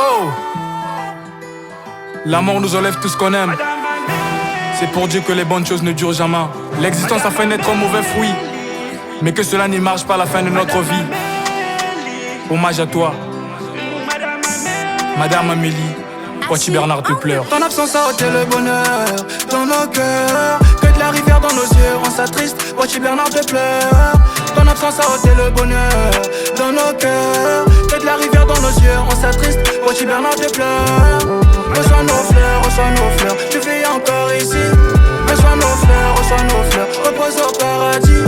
Oh, la mort nous enlève tout ce qu'on aime. C'est pour Dieu que les bonnes choses ne durent jamais. L'existence a fait naître un mauvais fruit, mais que cela n'y marche pas à la fin de notre vie. Hommage à toi, Madame Amélie. Poitiers Bernard te pleure. Ton absence a ôté le bonheur dans nos cœurs. Que de la rivière dans nos yeux rend ça triste. Poitiers Bernard te pleure. Ton absence a ôté le bonheur dans nos cœurs. Que de la rivière dans nos yeux rend ça triste. Poitiers Bernard te pleure. Reçois nos fleurs, tu vis encore ici. Reçois nos fleurs, repose au paradis.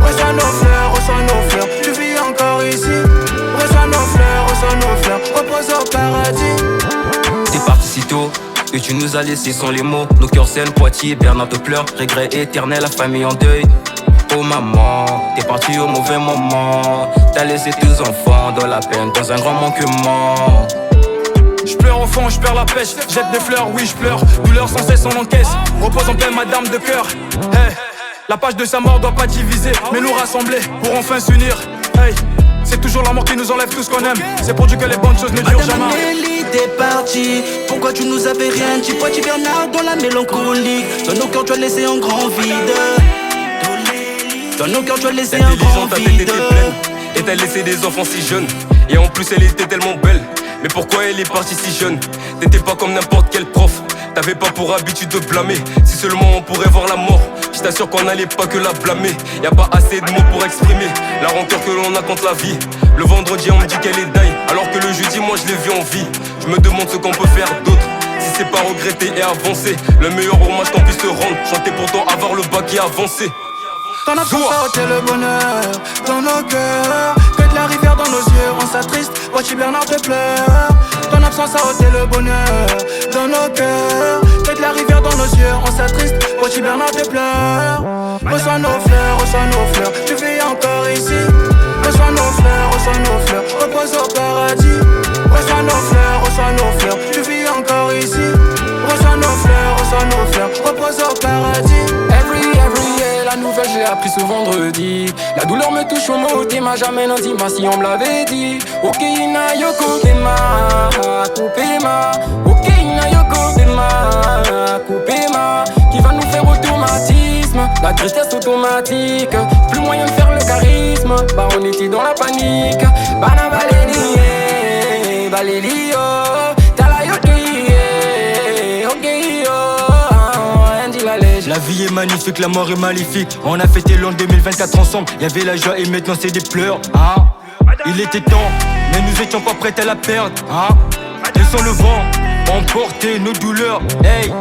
Reçois nos fleurs, tu vis encore ici. Reçois nos fleurs, repose au paradis. T'es parti si tôt, que tu nous as laissé sans les mots. Nos cœurs saignent, Poitiers, Bernard te pleure. Regret éternel, la famille en deuil. Oh maman, t'es parti au mauvais moment. T'as laissé tes enfants dans la peine, dans un grand manquement. Je pleure au fond, je perds la pêche. Jette des fleurs, oui je pleure. Douleur sans cesse on encaisse. Repose en paix madame de cœur. Hey, la page de sa mort doit pas diviser, mais nous rassembler pour enfin s'unir. Hey, c'est toujours la mort qui nous enlève tout ce qu'on aime. C'est pour Dieu que les bonnes choses ne durent jamais. Madame Amélie, t'es partie. Pourquoi tu nous avais rien dit? Poitiers Bernard dans la mélancolie. Dans nos cœurs tu as laissé un grand vide. Dans nos cœurs tu as laissé un grand Ta tête était vide. pleine, et t'as laissé des enfants si jeunes. Et en plus elle était tellement belle. Mais pourquoi elle est partie si jeune? T'étais pas comme n'importe quel prof. T'avais pas pour habitude de blâmer. Si seulement on pourrait voir la mort, je t'assure qu'on n'allait pas que la blâmer. Y'a pas assez de mots pour exprimer la rancœur que l'on a contre la vie. Le vendredi on me dit qu'elle est dingue, alors que le jeudi moi je l'ai vu en vie. Je me demande ce qu'on peut faire d'autre, si c'est pas regretter et avancer. Le meilleur hommage qu'on puisse te rendre, chanter pourtant avoir le bas qui est avancé. Ton absence a ôté le bonheur dans nos cœurs. Que de la rivière dans nos yeux rend ça triste. Poitiers Bernard te pleure. Ton absence a ôté le bonheur dans nos cœurs. Que de la rivière dans nos yeux rend ça triste. Poitiers Bernard te pleure. Reçois nos fleurs, tu vis encore ici. Reçois nos fleurs, repose au paradis. Reçois nos fleurs, tu vis encore ici. Reçois nos fleurs, repose au paradis. Every year, la nouvelle je l'ai appris ce vendredi. La douleur me touche au mot, t'es ma jamais non dis-moi si on me l'avait dit. Ok ina yoko dema, coupé ma. Ok ina yoko dema, coupé ma. Qui va nous faire automatisme, la tristesse automatique. Plus moyen de faire le charisme, bah on était dans la panique. Bana balélie, balélie oh. La vie est magnifique, la mort est maléfique. On a fêté l'an 2024 ensemble. Y'avait la joie et maintenant c'est des pleurs, hein. Il était temps, mais nous étions pas prêts à la perdre, hein. Laissons le vent emporter nos douleurs, hey.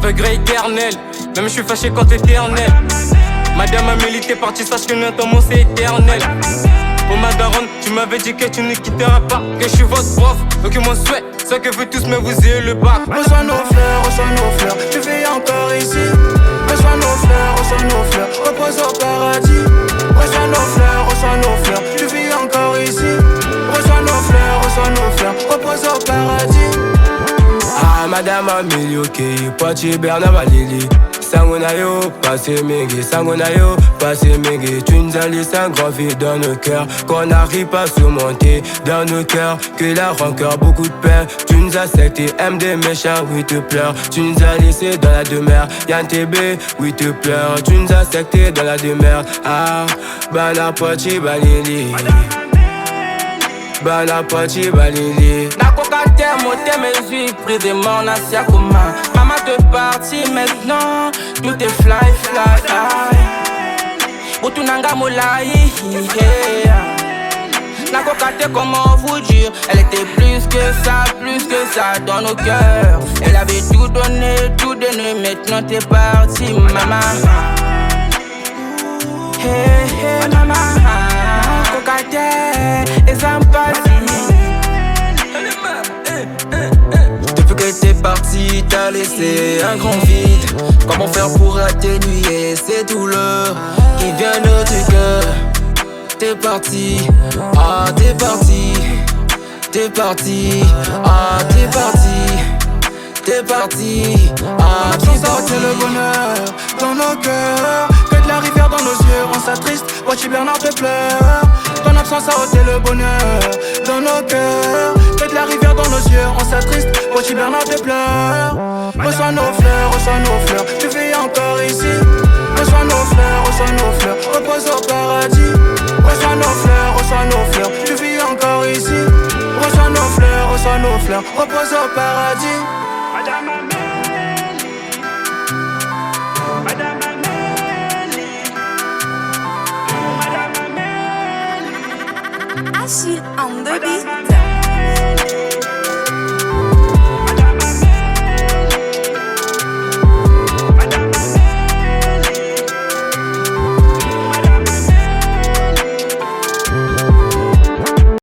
Regret éternel, même je suis fâché quand t'es éternel. Madame Amélie t'es partie, sache que notre amour c'est éternel. Oh ma daronne, tu m'avais dit que tu ne quitteras pas, que je suis votre prof, donc mon souhait, c'est que vous tous me vous ayez le bac. Reçois nos fleurs, tu vis encore ici. Reçois nos fleurs, repose au paradis. Reçois nos fleurs, tu vis encore ici. Reçois nos fleurs, repose au paradis. Ah Madame Amélie, ok, Poitiers Bernard Valélie. Sangonayo, passé mégué, Sangonayo, passé mégué. Tu nous as laissé un grand vide dans nos cœurs qu'on n'arrive pas à surmonter. Dans nos cœurs, que la rancœur, beaucoup de peine. Tu nous as secté, aime des méchants, oui te pleure. Tu nous as laissé dans la demeure, Yann TB, oui te pleure. Tu nous as secté dans la demeure, ah, Bana Poitiers Valélie. Bana Poitiers Valélie. Nakokate moté mes yeux brisés mon asia comment. Maman te parti maintenant, tout est fly fly. Utunanga molai, Nakokate comment vous dire. Elle était plus que ça dans nos cœurs. Elle avait tout donné, maintenant t'es parti maman. Hey maman, Nakokate et ça me passe. Depuis que t'es parti, t'as laissé un grand vide. Comment faire pour atténuer ces douleurs qui viennent du cœur? T'es parti, ah t'es parti, t'es parti, ah t'es parti, t'es parti. Ah, ton absence a ôté le bonheur dans nos cœurs. Que de la rivière dans nos yeux, on s'attriste. Voici Bernard te pleure. Ton absence a ôté le bonheur dans nos cœurs. Que de la rivière dans nos yeux, on s'attriste. Voici Bernard te pleure. Reçois nos fleurs, tu vis encore ici. Reçois nos fleurs, repose au paradis. Reçois nos fleurs, tu vis encore ici. Reçois nos fleurs, repose au paradis.